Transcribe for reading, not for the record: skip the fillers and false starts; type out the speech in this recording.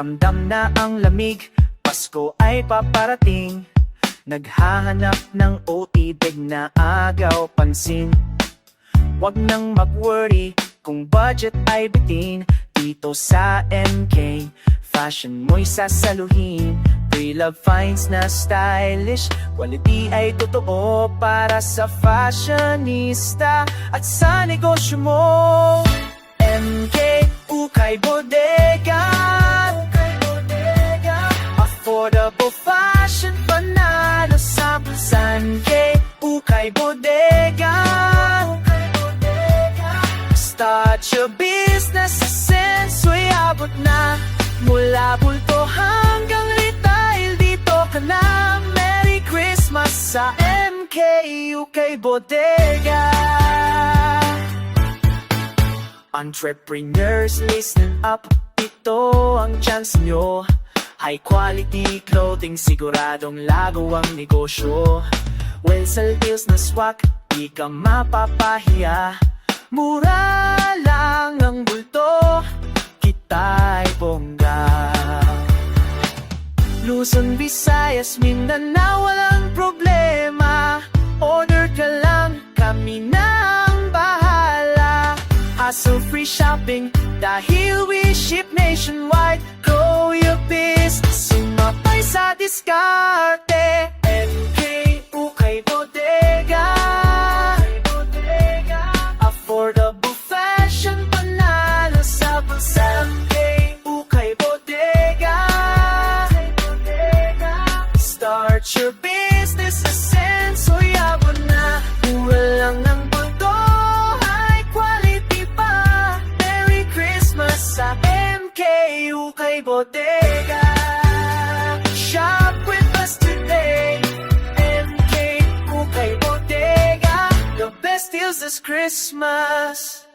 Ramdam na ang lamig, Pasko ay paparating. Naghahanap ng o-ibig na agaw pansin. Wag nang mag-worry kung budget ay bitin. Dito sa MK, fashion mo'y sasaluhin. Pre-love finds na stylish, quality ay totoo para sa fashionista at sa negosyo mo. MK, Ukay Bodega. Affordable fashion, panalo sa bulsan. Ukay Bodega. Start your business, senso'y abot na. Mula bulto hanggang retail, dito ka na. Merry Christmas sa MK, Ukay Bodega. Entrepreneurs, listen up, ito ang chance nyo. High quality clothing, siguradong lago ang negosyo. Wholesale deals na swak, di ka mapapahiya. Mura lang ang bulto, kita'y bongga. Luzon, Visayas, Mindanao, walang problema. Order ka lang, kami na ang bahala. Hassle-free shopping, dahil we ship nationwide. Grow your business, sumapay sa diskarte. MK, Ukay Bodega. Affordable fashion, panalo sa bulsa. MK, Ukay Bodega. Start your business, senso'y abot na. Mura lang ang bulto, high quality pa. Merry Christmas sa MK, Ukay Bodega. Shop with us today. MK, Ukay Bodega. The best deals this Christmas.